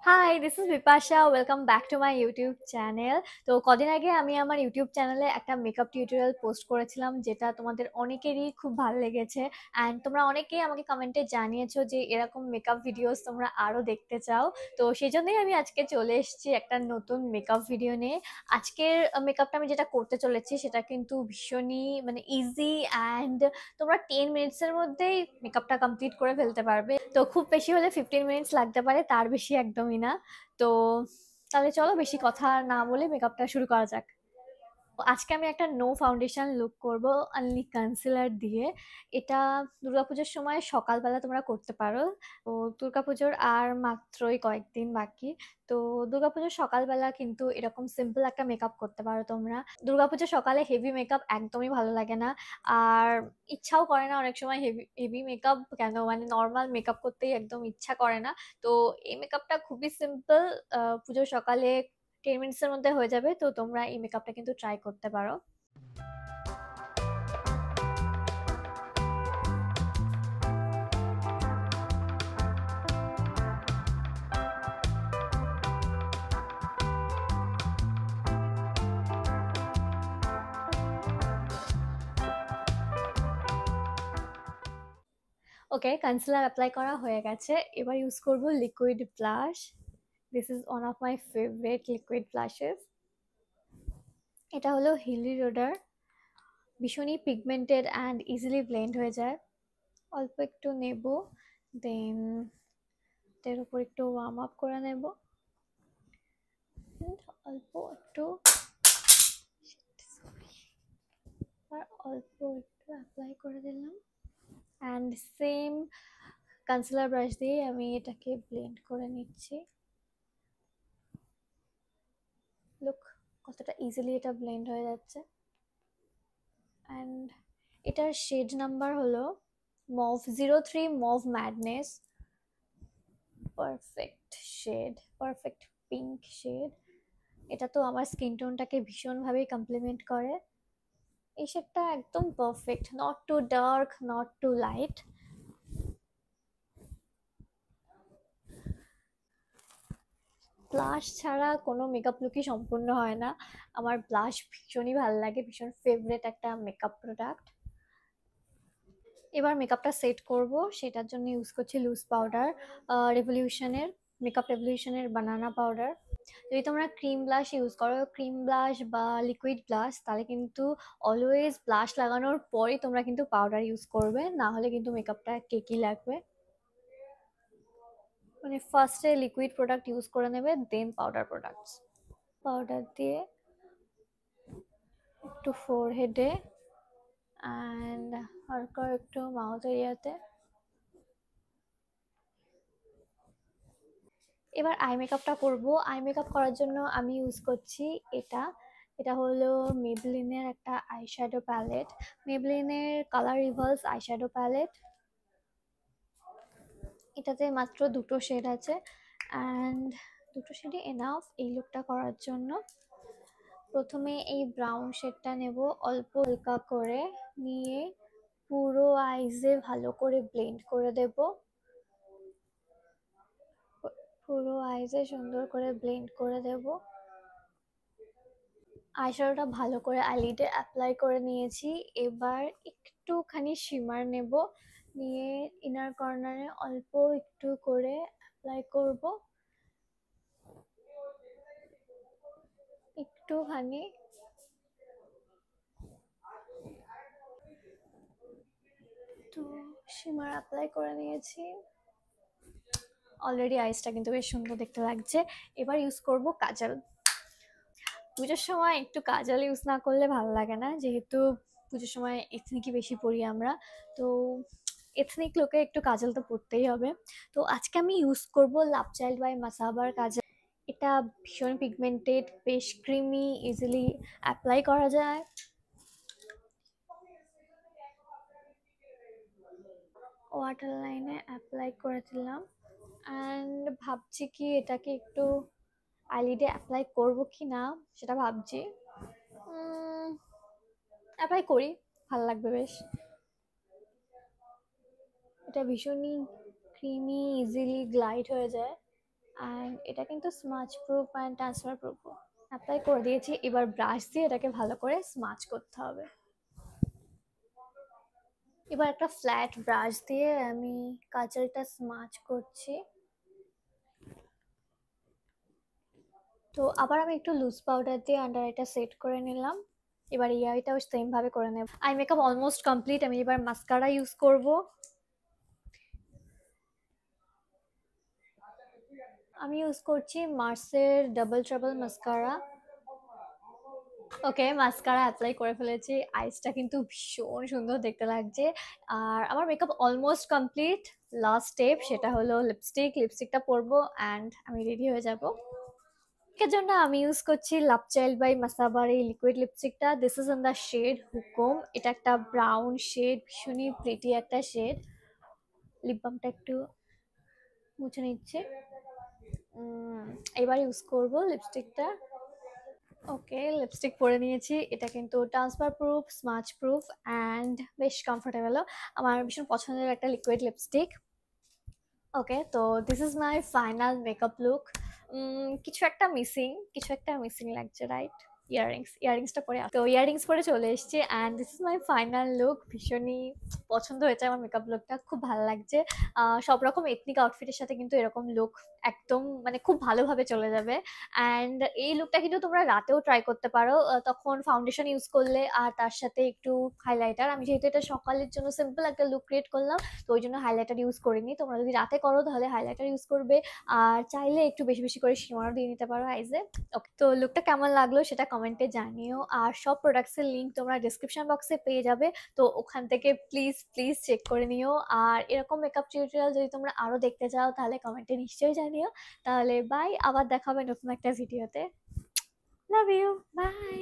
High, this is Bipasha. Welcome back to my YouTube channel. তো কদিন আগে আমি আমার ইউটিউব চ্যানেলে একটা মেকআপ টিউটোরিয়াল পোস্ট করেছিলাম, যেটা তোমাদের অনেকেরই খুব ভালো লেগেছে। অ্যান্ড তোমরা অনেকেই আমাকে কমেন্টে জানিয়েছো যে এরকম মেকআপ ভিডিওস তোমরা আরও দেখতে চাও। তো সেই জন্যই আমি আজকে চলে এসেছি একটা নতুন মেকআপ ভিডিও নিয়ে। আজকের মেকআপটা আমি যেটা করতে চলেছি সেটা কিন্তু ভীষণই ইজি, অ্যান্ড তোমরা 10 মিনিটসের মধ্যেই মেকআপটা কমপ্লিট করে ফেলতে পারবে। তো খুব বেশি হলে 15 মিনিটস লাগতে পারে, তার বেশি একদমই না। তো তাহলে চলো বেশি কথা না বলে মেকআপটা শুরু করা যাক। আজকে আমি একটা নো ফাউন্ডেশন লুক করব অনলি কনসিলার দিয়ে। এটা দুর্গাপুজোর সময় সকালবেলা তোমরা করতে পারো। তো দুর্গাপুজোর আর মাত্রই কয়েকদিন বাকি। তো দুর্গাপুজোর সকালবেলা কিন্তু এরকম সিম্পল একটা মেকআপ করতে পারো তোমরা। দুর্গাপুজোর সকালে হেভি মেকআপ একদমই ভালো লাগে না, আর ইচ্ছাও করে না অনেক সময় হেভি হেভি মেকআপ কেন, নর্মাল মেকআপ করতেই একদম ইচ্ছা করে না। তো এই মেকআপটা খুবই সিম্পল, পুজোর সকালে 10 মিনিটসের মধ্যে হয়ে যাবে। তো তোমরা এই মেকআপটা কিন্তু ট্রাই করতে পারো। ওকে, কনসিলার অ্যাপ্লাই করা হয়ে গেছে। এবার ইউজ করব liquid blush. This is one of my favourite liquid blushes. এটা হলো হিলি রোডার। ভীষণই পিগমেন্টেড অ্যান্ড ইজিলি ব্লেন্ড হয়ে যায়। অল্প একটু নেব, দেন এর উপর একটু ওয়ার্ম আপ করে নেব। অল্প একটু আর অল্প একটু অ্যাপ্লাই করে দিলাম, অ্যান্ড সেম কনসিলার ব্রাশ দিয়ে আমি এটাকে ব্লেন্ড করে নিচ্ছি। লুক, কতটা ইজিলি এটা ব্লেন্ড হয়ে যাচ্ছে। অ্যান্ড এটার শেড নাম্বার হলো mauve 03 mauve madness. Perfect shade, perfect pink shade. এটা তো আমার স্কিন টোনটাকে ভীষণভাবেই কমপ্লিমেন্ট করে। এই শেডটা একদম perfect, not too dark, not too light. Blush ছাড়া কোনো মেকআপ লুকই সম্পূর্ণ হয় না। আমার ব্লাশ ভীষণই ভালো লাগে, ভীষণ ফেভারিট একটা মেকআপ প্রোডাক্ট। এবার মেকআপটা সেট করব, সেটার জন্য ইউজ করছি লুজ পাউডার, রেভলিউশনের, মেকআপ রেভলিউশনের বানানা পাউডার। যদি তোমরা ক্রিম ব্লাশ ইউজ করো, ক্রিম ব্লাশ বা লিকুইড ব্লাশ, তাহলে কিন্তু অলওয়েজ ব্লাশ লাগানোর পরেই তোমরা কিন্তু পাউডার ইউজ করবে, না হলে কিন্তু মেকআপটা কেকি লাগবে। ফার্স্টে লিকুইড প্রোডাক্ট ইউজ করে নেবে, দেন পাউডার প্রোডাক্টস। পাউডার দিয়ে একটু ফোরহেডে অ্যান্ড হালকা একটু মাউথ এরিয়াতে। এবার আই মেকআপটা করব। আই মেকআপ করার জন্য আমি ইউজ করছি এটা। এটা হলো মেবলিনের একটা আইশ্যাডো প্যালেট, মেবলিনের কালার রিভার্স আইশ্যাডো প্যালেট। এটাতে মাত্র দুটো শেড আছে, অ্যান্ড দুটো শেডই এনাফ এই লুকটা করার জন্য। প্রথমে এই ব্রাউন শেডটা নেব, অল্প হালকা করে নিয়ে পুরো আইজে ভালো করে ব্লেন্ড করে দেব। পুরো আইজে সুন্দর করে ব্লেন্ড করে দেব। আইশ্যাডোটা ভালো করে আইলিডে অ্যাপ্লাই করে নিয়েছি। এবার একটুখানি শিমার নেব, নিয়ে ইনার কর্নারে অল্প একটু করে অ্যাপ্লাই করব, একটুখানি। তো শিমার অ্যাপ্লাই করে নিয়েছি। অলরেডি আইসটা কিন্তু বেশ সুন্দর দেখতে লাগছে। এবার ইউজ করব কাজল। পুজোর সময় একটু কাজল ইউজ না করলে ভালো লাগে না, যেহেতু পুজোর সময় এথনিকই বেশি পরি আমরা। তো এথনিক লুকে একটু কাজল তো পরতেই হবে। তো আজকে আমি ইউজ করব লাভ চাইল্ড বাই মাসাবার কাজল। এটা ভীষণ পিগমেন্টেড, বেশ ক্রিমি, ইজিলি অ্যাপ্লাই করা যায়। ওয়াটার লাইনে অ্যাপ্লাই করে দিলাম, অ্যান্ড ভাবছি কি এটাকে একটু আইলিডে অ্যাপ্লাই করব কি না সেটা ভাবছি। অ্যাপ্লাই করি, ভালো লাগবে বেশ। এটা ভীষণই ক্রিমি, ইজিলি গ্লাইড হয়ে যায়। অ্যান্ড এটা কিন্তু smudge proof and transfer proof. Apply করে দিয়েছি, এবার ব্রাশ দিয়ে এটাকে ভালো করে স্মাচ করতে হবে। এবার একটা ফ্ল্যাট ব্রাশ দিয়ে আমি কাজলটা স্মাচ করছি। তো আবার আমি একটু লুজ পাউডার দিয়ে আন্ডার আইটা সেট করে নিলাম। এবার এই আইটাও সেম ভাবে করে নেব। Eye makeup almost complete. আমি এবার মাস্কারা ইউজ করব। আমি ইউজ করছি মার্সের ডাবল ট্রাবল মাস্কারা। ওকে, মাস্কারা অ্যাপ্লাই করে ফেলেছি। আইসটা কিন্তু ভীষণ সুন্দর দেখতে লাগছে। আর আমার makeup almost complete. Last step সেটা হলো লিপস্টিকটা পরবো অ্যান্ড আমি রেডি হয়ে যাব। এর জন্য আমি ইউজ করছি লাভ চাইল্ড বাই মাসাবার এই লিকুইড লিপস্টিকটা। This is in the shade Hukum. এটা একটা ব্রাউন শেড, ভীষণই প্রিটি একটা শেড। লিপ বামটা একটু মুছে নিচ্ছে। এবার ইউজ করব লিপস্টিকটা। ওকে, লিপস্টিক পরে নিয়েছি। এটা কিন্তু transfer proof, smudge proof and বেশ কমফোর্টেবলও। আমার ভীষণ পছন্দের একটা লিকুইড লিপস্টিক। ওকে, তো this is my final makeup look. কিছু একটা মিসিং লাগছে, রাইট? ইয়ারিংসটা পরে তো ইয়ারিংস পরে চলে এসেছি and this is my final look. ভীষণই পছন্দ হয়েছে আমার মেকআপ লুকটা, খুব ভালো লাগছে। সব রকম এথনিক আউটফিটের সাথে কিন্তু এরকম লুক একদম মানে খুব ভালোভাবে চলে যাবে। অ্যান্ড এই লুকটা কিন্তু তোমরা রাতেও ট্রাই করতে পারো, তখন ফাউন্ডেশন ইউজ করলে আর তার সাথে একটু হাইলাইটার। আমি যেহেতু এটা সকালের জন্য সিম্পল একটা লুক ক্রিয়েট করলাম, তো ওই জন্য হাইলাইটার ইউজ করিনি। তোমরা যদি রাতে করো তাহলে হাইলাইটার ইউজ করবে, আর চাইলে একটু বেশি বেশি করে শিমারও দিয়ে নিতে পারো আইজে। ওকে, তো লুকটা কেমন লাগলো সেটা কমেন্টে জানিও। আর সব প্রোডাক্টসের লিঙ্ক তোমরা ডিসক্রিপশন বক্সে পেয়ে যাবে, তো ওখান থেকে প্লিজ প্লিজ চেক করে নিও। আর এরকম মেকআপ টিউটোরিয়াল যদি তোমরা আরও দেখতে চাও তাহলে কমেন্টে নিশ্চয়ই জানিও। তাহলে বাই, আবার দেখা হবে নতুন একটা ভিডিওতে। Love you, by.